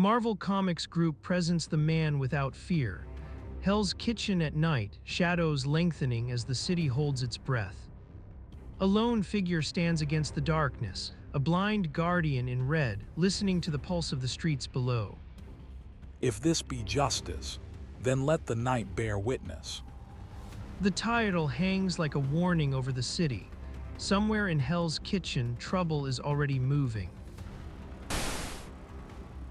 Marvel Comics Group presents The Man Without Fear. Hell's Kitchen at night, shadows lengthening as the city holds its breath. A lone figure stands against the darkness, a blind guardian in red, listening to the pulse of the streets below. If this be justice, then let the night bear witness. The title hangs like a warning over the city. Somewhere in Hell's Kitchen, trouble is already moving.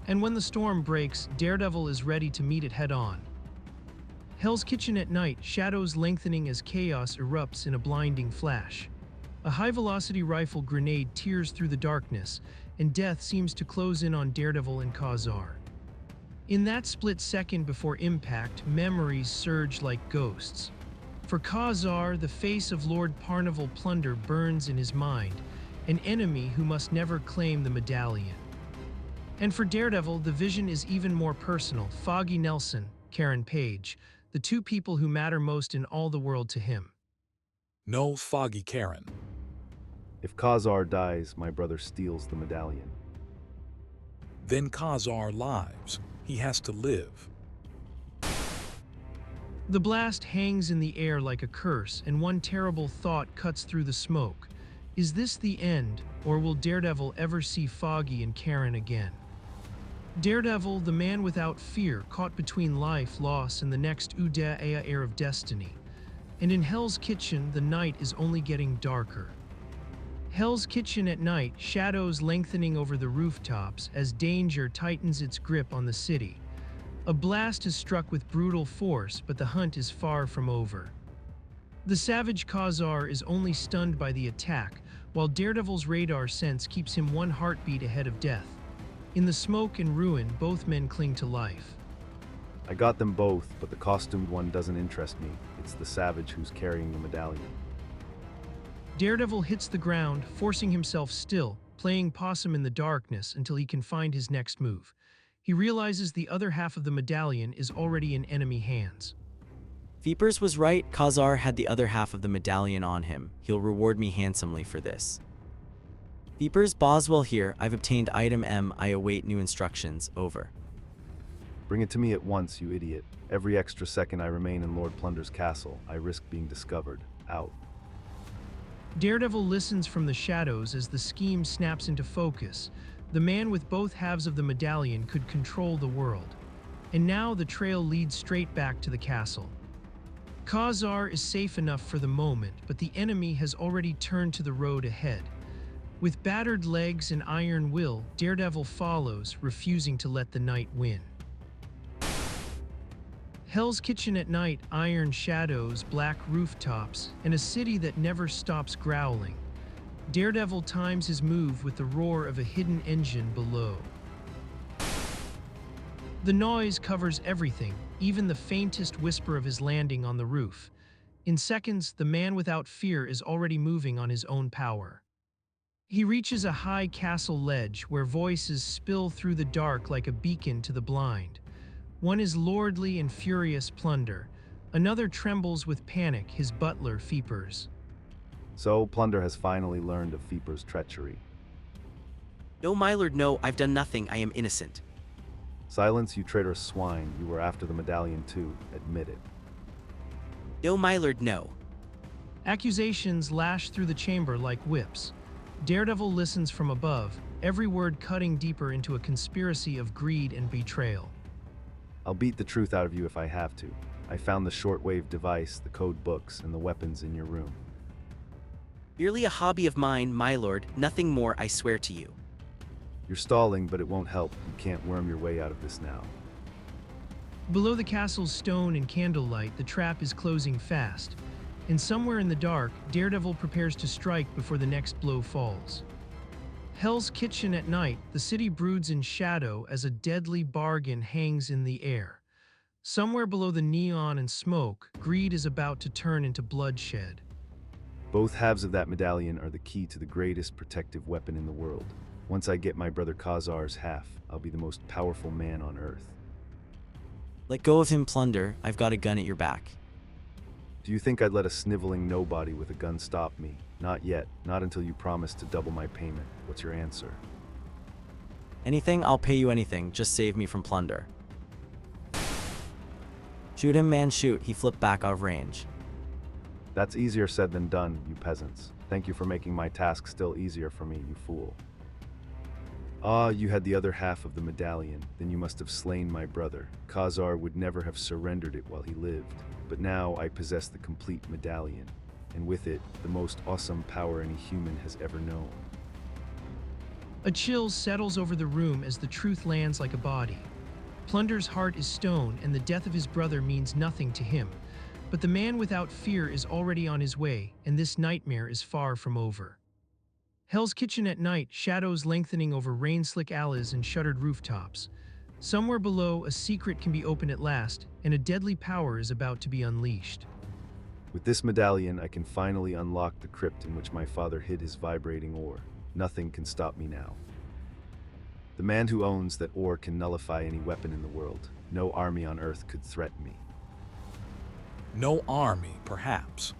And when the storm breaks, Daredevil is ready to meet it head-on. Hell's Kitchen at night, shadows lengthening as chaos erupts in a blinding flash. A high-velocity rifle grenade tears through the darkness, and death seems to close in on Daredevil and Kazar. In that split second before impact, memories surge like ghosts. For Kazar, the face of Lord Parnival Plunder burns in his mind, an enemy who must never claim the medallion. And for Daredevil, the vision is even more personal. Foggy Nelson, Karen Page, the two people who matter most in all the world to him. No, Foggy Karen. If Kazar dies, my brother steals the medallion. Then Kazar lives. He has to live. The blast hangs in the air like a curse, and one terrible thought cuts through the smoke. Is this the end, or will Daredevil ever see Foggy and Karen again? Daredevil, the man without fear, caught between life, loss, and the next Udaya air of destiny. And in Hell's Kitchen, the night is only getting darker. Hell's Kitchen at night, shadows lengthening over the rooftops as danger tightens its grip on the city. A blast is struck with brutal force, but the hunt is far from over. The savage Kazar is only stunned by the attack, while Daredevil's radar sense keeps him one heartbeat ahead of death. In the smoke and ruin, both men cling to life. I got them both, but the costumed one doesn't interest me. It's the savage who's carrying the medallion. Daredevil hits the ground, forcing himself still, playing possum in the darkness until he can find his next move. He realizes the other half of the medallion is already in enemy hands. Vipers was right, Kazar had the other half of the medallion on him. He'll reward me handsomely for this. Vipers, Boswell here. I've obtained item M. I await new instructions. Over. Bring it to me at once, you idiot. Every extra second I remain in Lord Plunder's castle, I risk being discovered. Out. Daredevil listens from the shadows as the scheme snaps into focus. The man with both halves of the medallion could control the world. And now the trail leads straight back to the castle. Kazar is safe enough for the moment, but the enemy has already turned to the road ahead. With battered legs and iron will, Daredevil follows, refusing to let the night win. Hell's Kitchen at night, iron shadows, black rooftops, and a city that never stops growling. Daredevil times his move with the roar of a hidden engine below. The noise covers everything, even the faintest whisper of his landing on the roof. In seconds, the man without fear is already moving on his own power. He reaches a high castle ledge where voices spill through the dark like a beacon to the blind. One is lordly and furious Plunder. Another trembles with panic, his butler Vipers. So, Plunder has finally learned of Vipers' treachery. No, my lord, no, I've done nothing. I am innocent. Silence, you traitorous swine. You were after the medallion too. Admit it. No, my lord, no. Accusations lash through the chamber like whips. Daredevil listens from above, every word cutting deeper into a conspiracy of greed and betrayal. I'll beat the truth out of you if I have to. I found the shortwave device, the code books, and the weapons in your room. Merely a hobby of mine, my lord, nothing more, I swear to you. You're stalling, but it won't help. You can't worm your way out of this now. Below the castle's stone and candlelight, the trap is closing fast. And somewhere in the dark, Daredevil prepares to strike before the next blow falls. Hell's Kitchen at night, the city broods in shadow as a deadly bargain hangs in the air. Somewhere below the neon and smoke, greed is about to turn into bloodshed. Both halves of that medallion are the key to the greatest protective weapon in the world. Once I get my brother Kazar's half, I'll be the most powerful man on Earth. Let go of him, Plunder. I've got a gun at your back. Do you think I'd let a sniveling nobody with a gun stop me? Not yet. Not until you promise to double my payment. What's your answer? Anything? I'll pay you anything. Just save me from plunder. Shoot him, man, shoot. He flipped back out of range. That's easier said than done, you peasants. Thank you for making my task still easier for me, you fool. Ah, you had the other half of the medallion. Then you must have slain my brother. Khazar would never have surrendered it while he lived. But now I possess the complete medallion, and with it, the most awesome power any human has ever known. A chill settles over the room as the truth lands like a body. Plunder's heart is stone, and the death of his brother means nothing to him. But the man without fear is already on his way, and this nightmare is far from over. Hell's Kitchen at night, shadows lengthening over rain-slick alleys and shuttered rooftops. Somewhere below, a secret can be opened at last, and a deadly power is about to be unleashed. With this medallion, I can finally unlock the crypt in which my father hid his vibrating ore. Nothing can stop me now. The man who owns that ore can nullify any weapon in the world. No army on Earth could threaten me. No army, perhaps,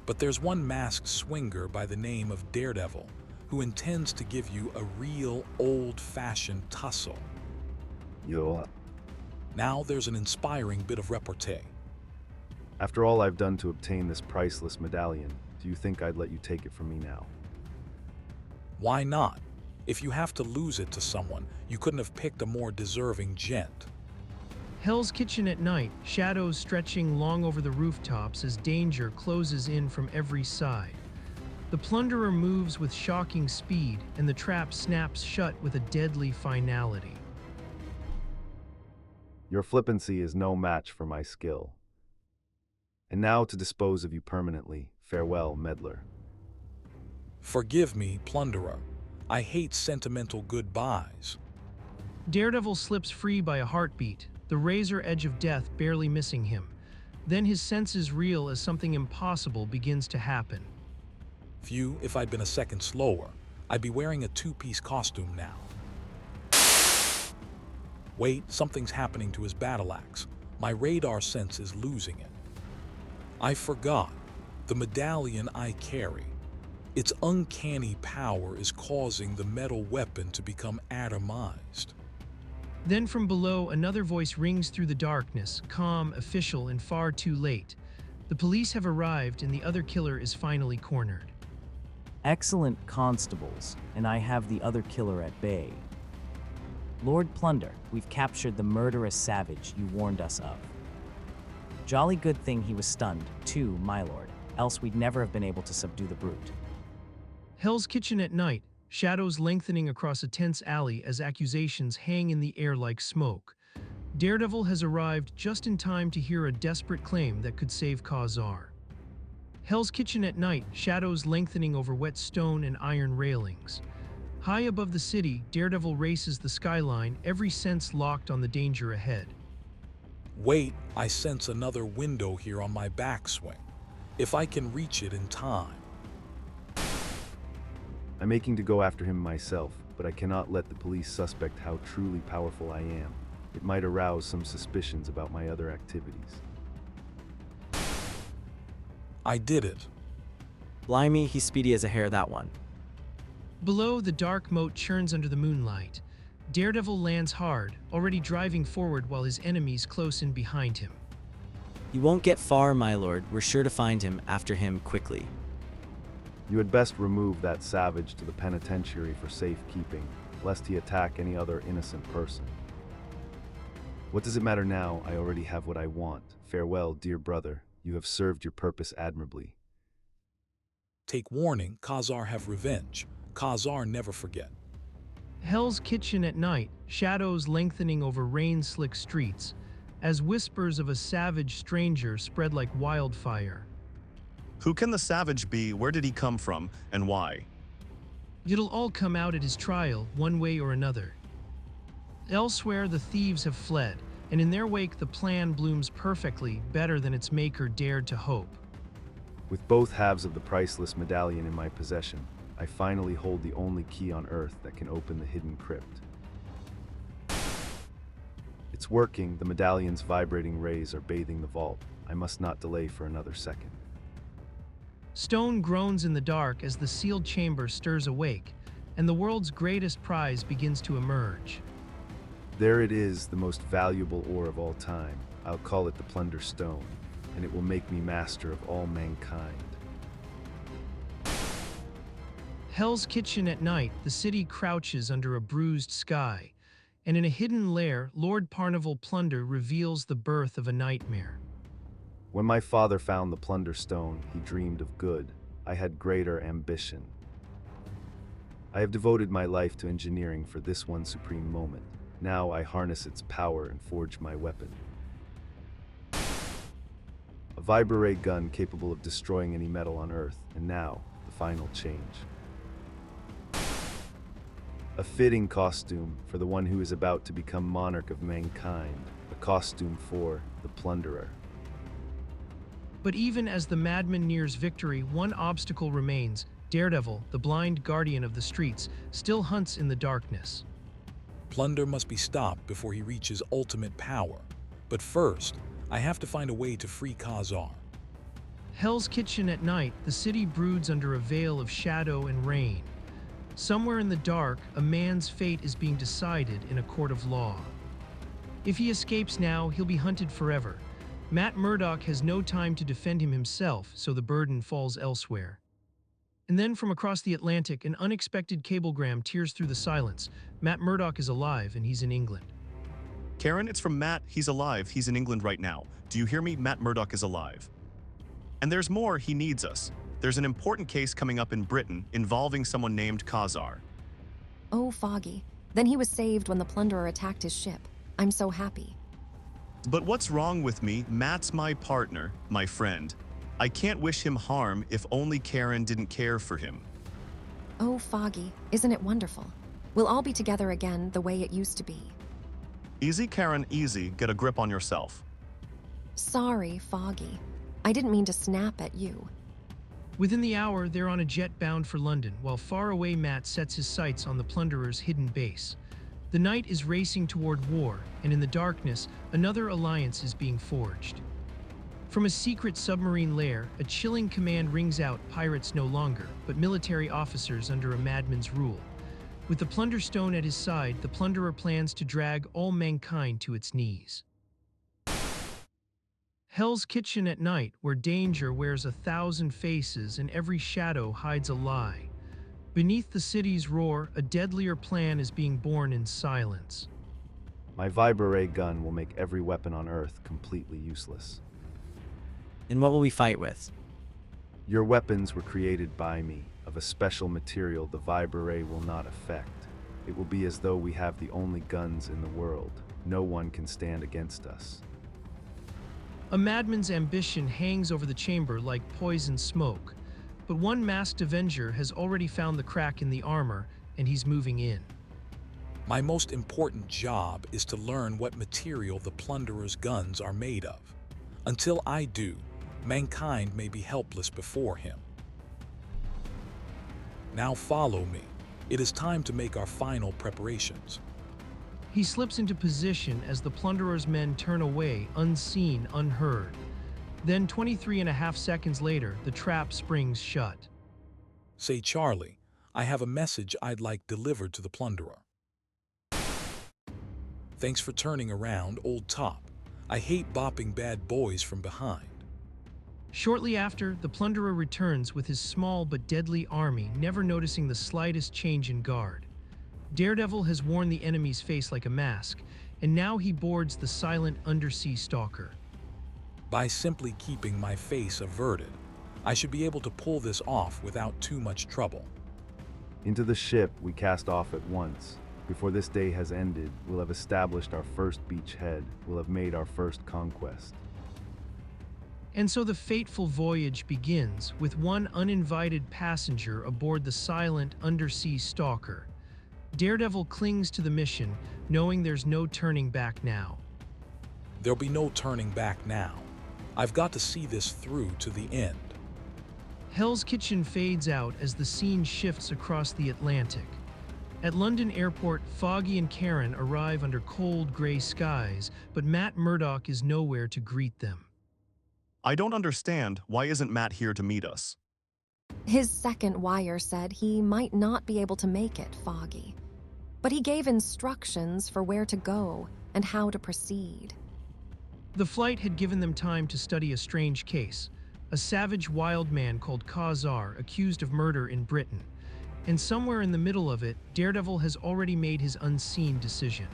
but there's one masked swinger by the name of Daredevil who intends to give you a real old-fashioned tussle. Yo. Now there's an inspiring bit of repartee. After all I've done to obtain this priceless medallion, do you think I'd let you take it from me now? Why not? If you have to lose it to someone, you couldn't have picked a more deserving gent. Hell's Kitchen at night, shadows stretching long over the rooftops as danger closes in from every side. The plunderer moves with shocking speed, and the trap snaps shut with a deadly finality. Your flippancy is no match for my skill. And now to dispose of you permanently, farewell, meddler. Forgive me, plunderer. I hate sentimental goodbyes. Daredevil slips free by a heartbeat, the razor edge of death barely missing him. Then his senses reel as something impossible begins to happen. Phew, if I'd been a second slower, I'd be wearing a two-piece costume now. Wait, something's happening to his battle axe. My radar sense is losing it. I forgot. The medallion I carry. Its uncanny power is causing the metal weapon to become atomized. Then from below, another voice rings through the darkness, calm, official, and far too late. The police have arrived, and the other killer is finally cornered. Excellent constables, and I have the other killer at bay. Lord Plunder, we've captured the murderous savage you warned us of. Jolly good thing he was stunned, too, my lord, else we'd never have been able to subdue the brute. Hell's Kitchen at night, shadows lengthening across a tense alley as accusations hang in the air like smoke. Daredevil has arrived just in time to hear a desperate claim that could save Khazar. Hell's Kitchen at night, shadows lengthening over wet stone and iron railings. High above the city, Daredevil races the skyline, every sense locked on the danger ahead. Wait, I sense another window here on my backswing. If I can reach it in time. I'm making to go after him myself, but I cannot let the police suspect how truly powerful I am. It might arouse some suspicions about my other activities. I did it. Blimey, he's speedy as a hare, that one. Below, the dark moat churns under the moonlight. Daredevil lands hard, already driving forward while his enemies close in behind him. He won't get far, my lord. We're sure to find him, after him, quickly. You had best remove that savage to the penitentiary for safekeeping, lest he attack any other innocent person. What does it matter now? I already have what I want. Farewell, dear brother. You have served your purpose admirably. Take warning, Khazar have revenge. Khazar never forget. Hell's Kitchen at night, shadows lengthening over rain-slick streets, as whispers of a savage stranger spread like wildfire. Who can the savage be, where did he come from, and why? It'll all come out at his trial, one way or another. Elsewhere, the thieves have fled, and in their wake the plan blooms perfectly, better than its maker dared to hope. With both halves of the priceless medallion in my possession, I finally hold the only key on Earth that can open the hidden crypt. It's working, the medallion's vibrating rays are bathing the vault. I must not delay for another second. Stone groans in the dark as the sealed chamber stirs awake. and the world's greatest prize begins to emerge. There it is, the most valuable ore of all time. I'll call it the Plunder Stone, and it will make me master of all mankind. Hell's Kitchen at night, the city crouches under a bruised sky, and in a hidden lair, Lord Parnival Plunder reveals the birth of a nightmare. When my father found the Plunder Stone, he dreamed of good. I had greater ambition. I have devoted my life to engineering for this one supreme moment. Now I harness its power and forge my weapon. A vibro-ray gun capable of destroying any metal on Earth, and now, the final change. A fitting costume for the one who is about to become monarch of mankind. A costume for the plunderer. But even as the madman nears victory, one obstacle remains. Daredevil, the blind guardian of the streets, still hunts in the darkness. Plunder must be stopped before he reaches ultimate power. But first, I have to find a way to free Khazar. Hell's Kitchen at night, the city broods under a veil of shadow and rain. Somewhere in the dark, a man's fate is being decided in a court of law. If he escapes now, he'll be hunted forever. Matt Murdock has no time to defend him himself, so the burden falls elsewhere. And then from across the Atlantic, an unexpected cablegram tears through the silence. Matt Murdock is alive, and he's in England. Karen, it's from Matt. He's alive. He's in England right now. Do you hear me? Matt Murdock is alive. And there's more. He needs us. There's an important case coming up in Britain involving someone named Khazar. Oh, Foggy. Then he was saved when the plunderer attacked his ship. I'm so happy. But what's wrong with me? Matt's my partner, my friend. I can't wish him harm if only Karen didn't care for him. Oh, Foggy. Isn't it wonderful? We'll all be together again the way it used to be. Easy, Karen, easy. Get a grip on yourself. Sorry, Foggy. I didn't mean to snap at you. Within the hour, they're on a jet bound for London, while far away Matt sets his sights on the plunderer's hidden base. The night is racing toward war, and in the darkness, another alliance is being forged. From a secret submarine lair, a chilling command rings out: pirates no longer, but military officers under a madman's rule. With the Plunder Stone at his side, the plunderer plans to drag all mankind to its knees. Hell's Kitchen at night, where danger wears 1,000 faces and every shadow hides a lie. Beneath the city's roar, a deadlier plan is being born in silence. My vibro-ray gun will make every weapon on Earth completely useless. And what will we fight with? Your weapons were created by me, of a special material the vibro-ray will not affect. It will be as though we have the only guns in the world. No one can stand against us. A madman's ambition hangs over the chamber like poison smoke, but one masked avenger has already found the crack in the armor, and he's moving in. My most important job is to learn what material the plunderer's guns are made of. Until I do, mankind may be helpless before him. Now follow me. It is time to make our final preparations. He slips into position as the plunderer's men turn away, unseen, unheard. Then 23.5 seconds later, the trap springs shut. Say, Charlie, I have a message I'd like delivered to the plunderer. Thanks for turning around, old top. I hate bopping bad boys from behind. Shortly after, the plunderer returns with his small but deadly army, never noticing the slightest change in guard. Daredevil has worn the enemy's face like a mask, and now he boards the silent undersea stalker. By simply keeping my face averted, I should be able to pull this off without too much trouble. Into the ship we cast off at once. Before this day has ended, we'll have established our first beachhead. We'll have made our first conquest. And so the fateful voyage begins, with one uninvited passenger aboard the silent undersea stalker. Daredevil clings to the mission, knowing there's no turning back now. There'll be no turning back now. I've got to see this through to the end. Hell's Kitchen fades out as the scene shifts across the Atlantic. At London Airport, Foggy and Karen arrive under cold gray skies, but Matt Murdock is nowhere to greet them. I don't understand. Why isn't Matt here to meet us? His second wire said he might not be able to make it, Foggy. But he gave instructions for where to go and how to proceed. The flight had given them time to study a strange case, a savage wild man called Khazar accused of murder in Britain. And somewhere in the middle of it, Daredevil has already made his unseen decision.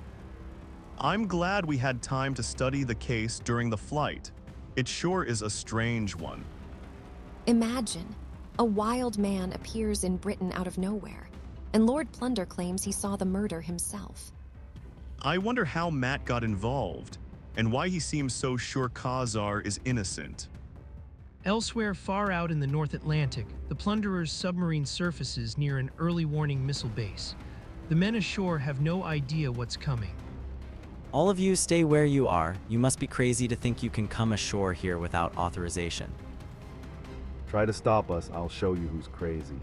I'm glad we had time to study the case during the flight. It sure is a strange one. Imagine, a wild man appears in Britain out of nowhere, and Lord Plunder claims he saw the murder himself. I wonder how Matt got involved, and why he seems so sure Khazar is innocent. Elsewhere, far out in the North Atlantic, the Plunderer's submarine surfaces near an early warning missile base. The men ashore have no idea what's coming. All of you stay where you are. You must be crazy to think you can come ashore here without authorization. Try to stop us, I'll show you who's crazy.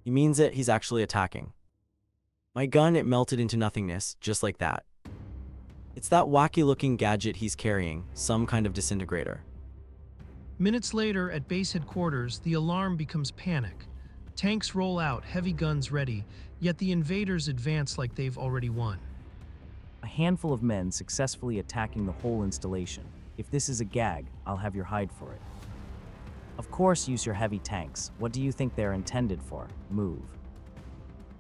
He means it, he's actually attacking. My gun, it melted into nothingness, just like that. It's that wacky-looking gadget he's carrying, some kind of disintegrator. Minutes later, at base headquarters, the alarm becomes panic. Tanks roll out, heavy guns ready, yet the invaders advance like they've already won. A handful of men successfully attacking the whole installation. If this is a gag, I'll have your hide for it. Of course, use your heavy tanks. What do you think they're intended for? Move.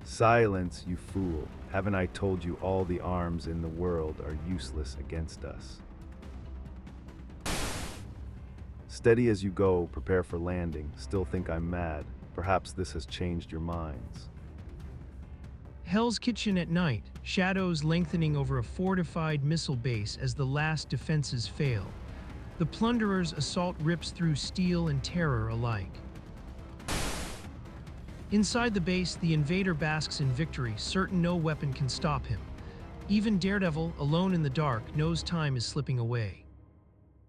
Silence, you fool. Haven't I told you all the arms in the world are useless against us? Steady as you go, prepare for landing. Still think I'm mad. Perhaps this has changed your minds. Hell's Kitchen at night, shadows lengthening over a fortified missile base as the last defenses fail. The Plunderer's assault rips through steel and terror alike. Inside the base, the invader basks in victory, certain no weapon can stop him. Even Daredevil, alone in the dark, knows time is slipping away.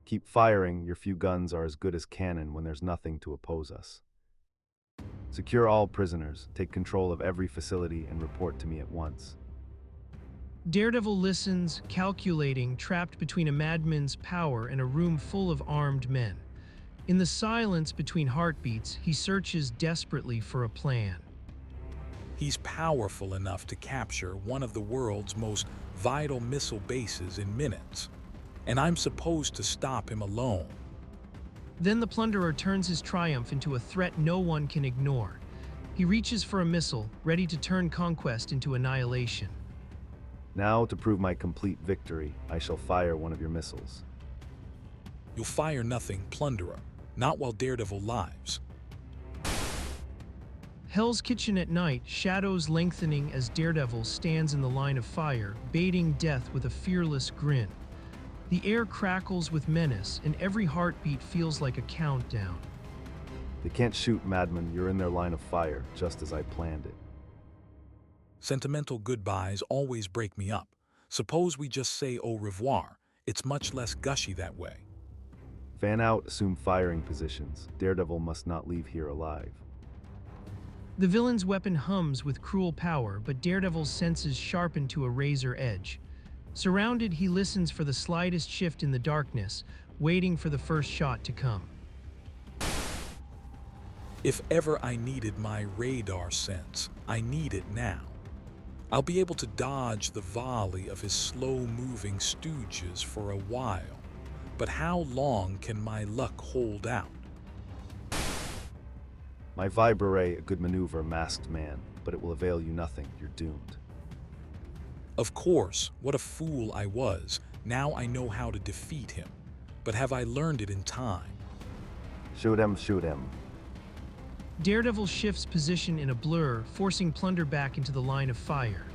Keep firing, your few guns are as good as cannon when there's nothing to oppose us. Secure all prisoners, take control of every facility, and report to me at once. Daredevil listens, calculating, trapped between a madman's power and a room full of armed men. In the silence between heartbeats, he searches desperately for a plan. He's powerful enough to capture one of the world's most vital missile bases in minutes, and I'm supposed to stop him alone. Then the Plunderer turns his triumph into a threat no one can ignore. He reaches for a missile, ready to turn conquest into annihilation. Now, to prove my complete victory, I shall fire one of your missiles. You'll fire nothing, Plunderer, not while Daredevil lives. Hell's Kitchen at night, shadows lengthening as Daredevil stands in the line of fire, baiting death with a fearless grin. The air crackles with menace, and every heartbeat feels like a countdown. They can't shoot, madman. You're in their line of fire, just as I planned it. Sentimental goodbyes always break me up. Suppose we just say au revoir. It's much less gushy that way. Fan out, assume firing positions. Daredevil must not leave here alive. The villain's weapon hums with cruel power, but Daredevil's senses sharpen to a razor edge. Surrounded, he listens for the slightest shift in the darkness, waiting for the first shot to come. If ever I needed my radar sense, I need it now. I'll be able to dodge the volley of his slow-moving stooges for a while. But how long can my luck hold out? My Vibrare, a good maneuver, masked man, but it will avail you nothing. You're doomed. Of course, what a fool I was. Now I know how to defeat him. But have I learned it in time? Shoot him, shoot him. Daredevil shifts position in a blur, forcing Plunder back into the line of fire.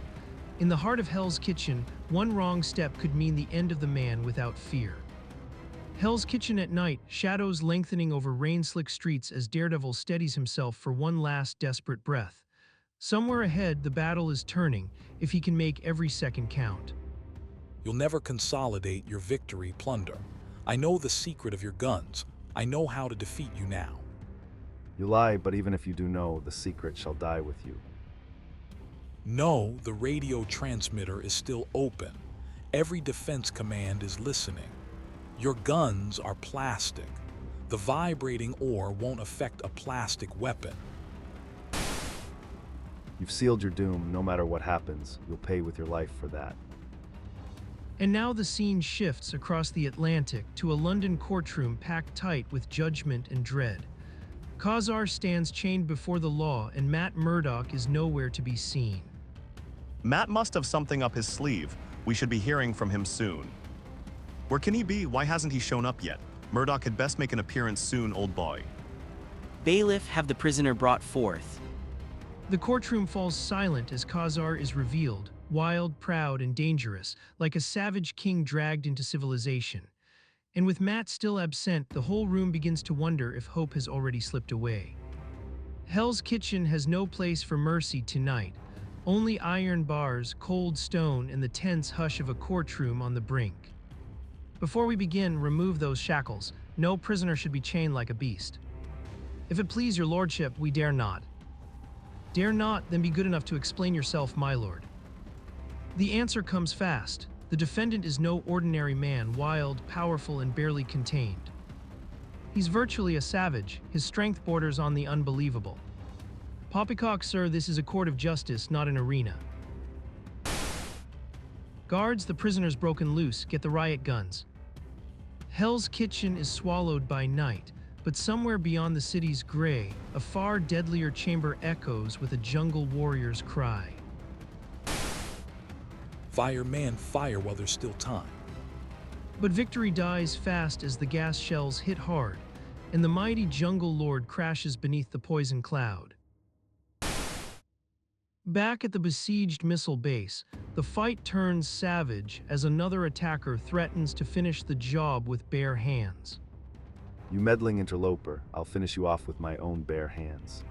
In the heart of Hell's Kitchen, one wrong step could mean the end of the man without fear. Hell's Kitchen at night, shadows lengthening over rain-slick streets as Daredevil steadies himself for one last desperate breath. Somewhere ahead, the battle is turning, if he can make every second count. You'll never consolidate your victory, Plunder. I know the secret of your guns. I know how to defeat you now. You lie, but even if you do know, the secret shall die with you. No, the radio transmitter is still open. Every defense command is listening. Your guns are plastic. The vibrating ore won't affect a plastic weapon. You've sealed your doom. No matter what happens, you'll pay with your life for that. And now the scene shifts across the Atlantic to a London courtroom packed tight with judgment and dread. Khazar stands chained before the law, and Matt Murdock is nowhere to be seen. Matt must have something up his sleeve. We should be hearing from him soon. Where can he be? Why hasn't he shown up yet? Murdock had best make an appearance soon, old boy. Bailiff, have the prisoner brought forth. The courtroom falls silent as Khazar is revealed, wild, proud, and dangerous, like a savage king dragged into civilization. And with Matt still absent, the whole room begins to wonder if hope has already slipped away. Hell's Kitchen has no place for mercy tonight, only iron bars, cold stone, and the tense hush of a courtroom on the brink. Before we begin, remove those shackles. No prisoner should be chained like a beast. If it please your lordship, we dare not. Dare not, then be good enough to explain yourself, my lord. The answer comes fast. The defendant is no ordinary man, wild, powerful, and barely contained. He's virtually a savage. His strength borders on the unbelievable. Poppycock, sir, this is a court of justice, not an arena. Guards, the prisoner's broken loose. Get the riot guns. Hell's Kitchen is swallowed by night, but somewhere beyond the city's gray, a far deadlier chamber echoes with a jungle warrior's cry. Fireman, fire while there's still time. But victory dies fast as the gas shells hit hard, and the mighty jungle lord crashes beneath the poison cloud. Back at the besieged missile base, the fight turns savage as another attacker threatens to finish the job with bare hands. You meddling interloper, I'll finish you off with my own bare hands.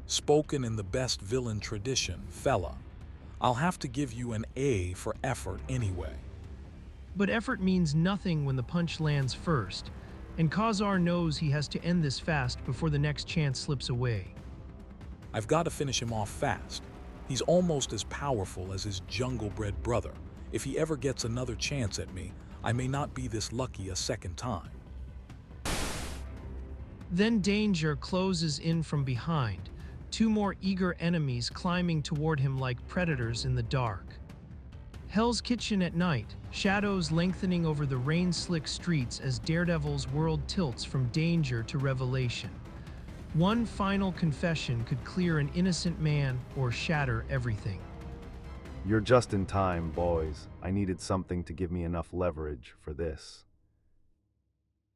Spoken in the best villain tradition, fella. I'll have to give you an A for effort anyway. But effort means nothing when the punch lands first, and Khazar knows he has to end this fast before the next chance slips away. I've got to finish him off fast. He's almost as powerful as his jungle-bred brother. If he ever gets another chance at me, I may not be this lucky a second time. Then danger closes in from behind, two more eager enemies climbing toward him like predators in the dark. Hell's Kitchen at night, shadows lengthening over the rain-slick streets as Daredevil's world tilts from danger to revelation. One final confession could clear an innocent man or shatter everything. You're just in time, boys. I needed something to give me enough leverage for this.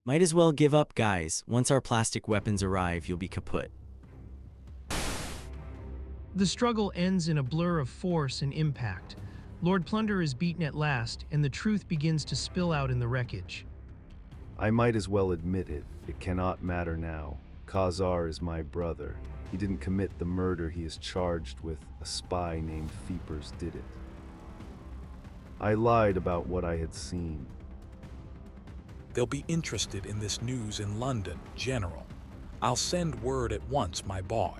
Might as well give up, guys. Once our plastic weapons arrive, you'll be kaput. The struggle ends in a blur of force and impact. Lord Plunder is beaten at last, and the truth begins to spill out in the wreckage. I might as well admit it. It cannot matter now. Khazar is my brother. He didn't commit the murder he is charged with. A spy named Feepers did it. I lied about what I had seen. They'll be interested in this news in London, General. I'll send word at once, my boy.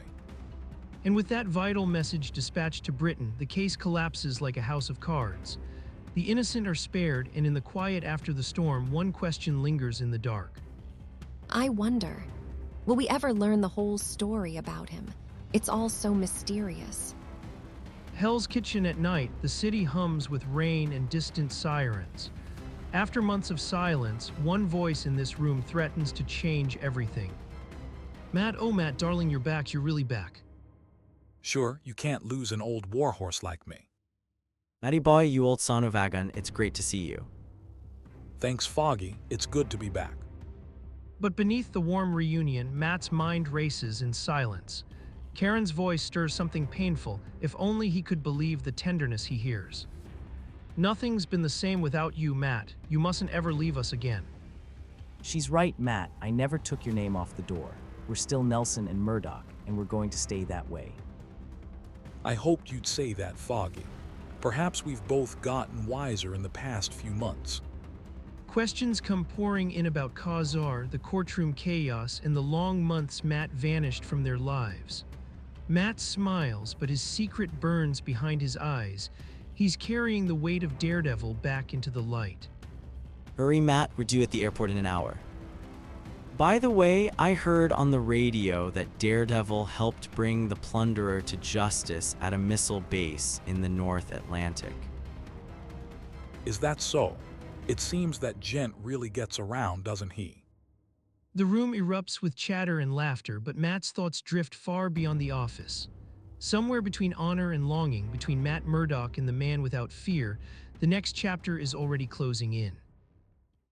And with that vital message dispatched to Britain, the case collapses like a house of cards. The innocent are spared, and in the quiet after the storm, one question lingers in the dark. I wonder, will we ever learn the whole story about him? It's all so mysterious. Hell's Kitchen at night, the city hums with rain and distant sirens. After months of silence, one voice in this room threatens to change everything. Matt, oh Matt, darling, you're back, you're really back. Sure, you can't lose an old warhorse like me. Matty boy, you old son of Agon, it's great to see you. Thanks, Foggy. It's good to be back. But beneath the warm reunion, Matt's mind races in silence. Karen's voice stirs something painful, if only he could believe the tenderness he hears. Nothing's been the same without you, Matt. You mustn't ever leave us again. She's right, Matt. I never took your name off the door. We're still Nelson and Murdoch, and we're going to stay that way. I hoped you'd say that, Foggy. Perhaps we've both gotten wiser in the past few months. Questions come pouring in about Khazar, the courtroom chaos, and the long months Matt vanished from their lives. Matt smiles, but his secret burns behind his eyes. He's carrying the weight of Daredevil back into the light. Hurry, Matt, we're due at the airport in an hour. By the way, I heard on the radio that Daredevil helped bring the plunderer to justice at a missile base in the North Atlantic. Is that so? It seems that Gent really gets around, doesn't he? The room erupts with chatter and laughter, but Matt's thoughts drift far beyond the office. Somewhere between honor and longing, between Matt Murdock and the man without fear, the next chapter is already closing in.